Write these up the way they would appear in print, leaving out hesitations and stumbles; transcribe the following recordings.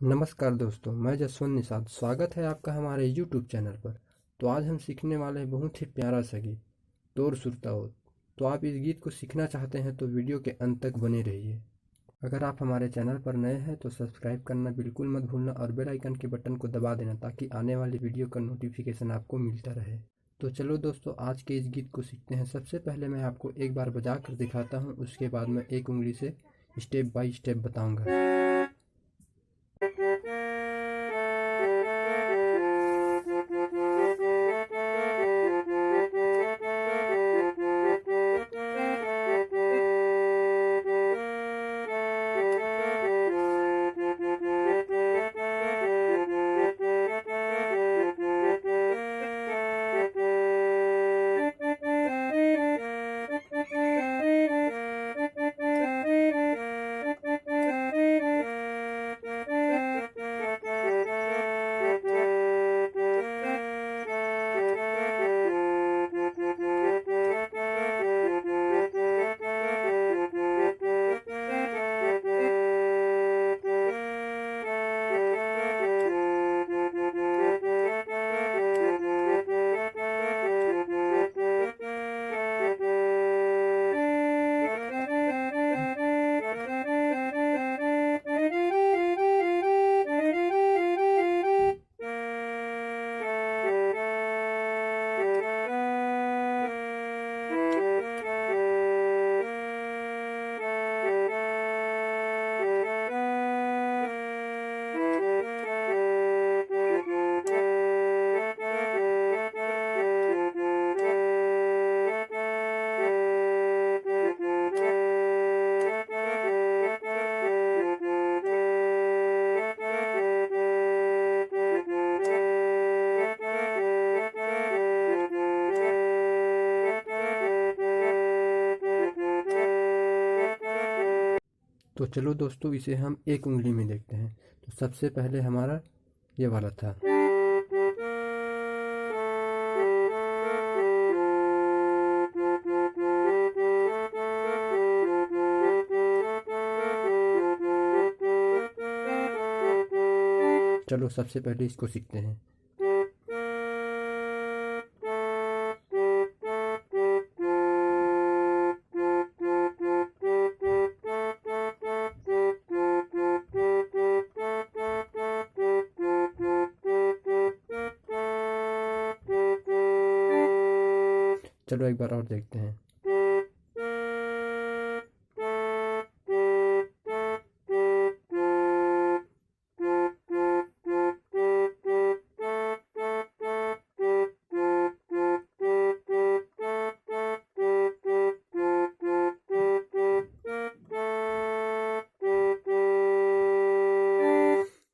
नमस्कार दोस्तों, मैं जसवंत निषाद। स्वागत है आपका हमारे YouTube चैनल पर। तो आज हम सीखने वाले हैं बहुत ही प्यारा सा गीत, तोर सुरता हो। तो आप इस गीत को सीखना चाहते हैं तो वीडियो के अंत तक बने रहिए। अगर आप हमारे चैनल पर नए हैं तो सब्सक्राइब करना बिल्कुल मत भूलना और बेल आइकन के बटन को दबा देना ताकि आने वाली वीडियो का नोटिफिकेशन आपको मिलता रहे। तो चलो दोस्तों, आज के इस गीत को सीखते हैं। सबसे पहले मैं आपको एक बार बजा कर दिखाता हूँ, उसके बाद मैं एक उंगली से स्टेप बाय स्टेप बताऊँगा। तो चलो दोस्तों, इसे हम एक उंगली में देखते हैं। तो सबसे पहले हमारा ये वाला था। चलो सबसे पहले इसको सीखते हैं। चलो एक बार और देखते हैं।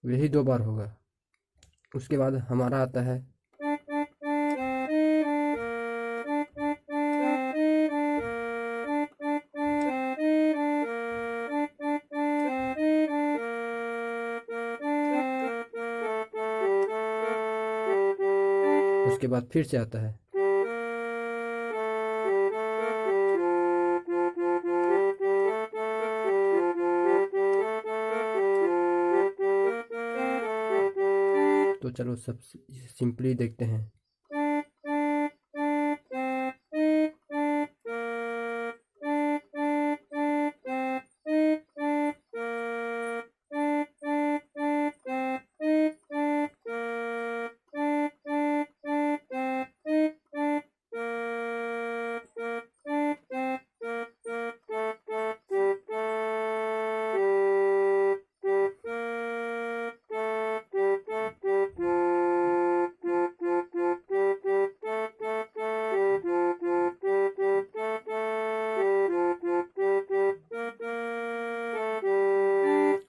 यही दो बार होगा। उसके बाद हमारा आता है। उसके बाद फिर से आता है। तो चलो सब सिंपली देखते हैं।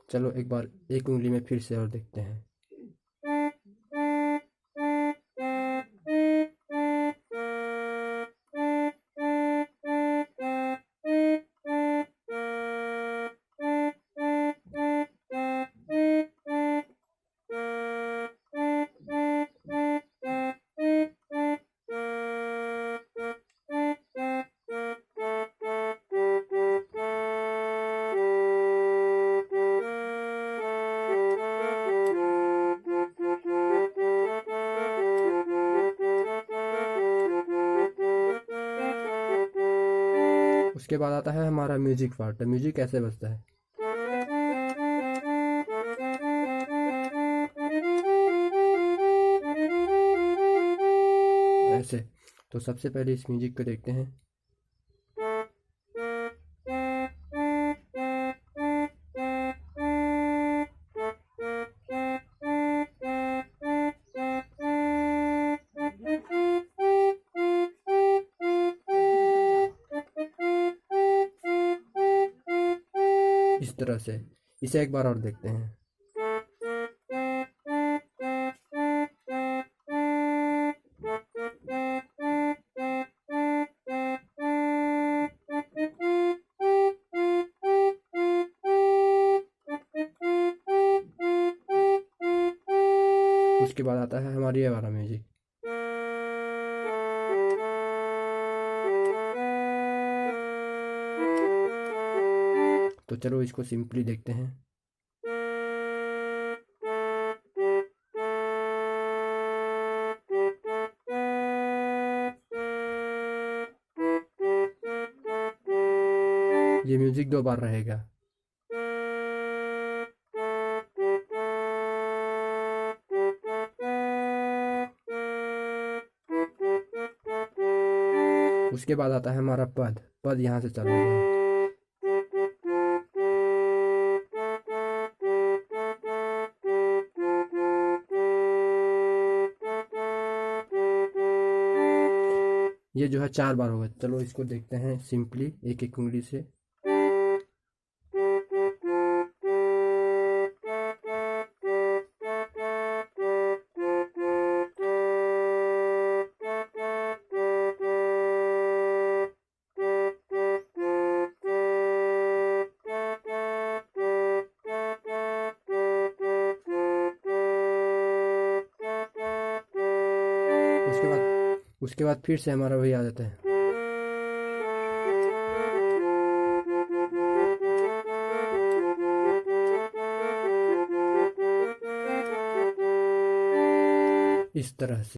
चलो एक बार एक उंगली में फिर से और देखते हैं। उसके बाद आता है हमारा म्यूजिक पार्ट। तो म्यूजिक कैसे बजता है, ऐसे। तो सबसे पहले इस म्यूजिक को देखते हैं। इस तरह से इसे एक बार और देखते हैं। उसके बाद आता है हमारी ये वाला म्यूजिक। तो चलो इसको सिंपली देखते हैं। ये म्यूजिक 2 बार रहेगा। उसके बाद आता है हमारा पद। पद यहाँ से चालू होगा। ये जो है 4 बार होगा। चलो इसको देखते हैं सिंपली एक एक उंगली से। उसके बाद फिर से हमारा वही आ जाता है। इस तरह से।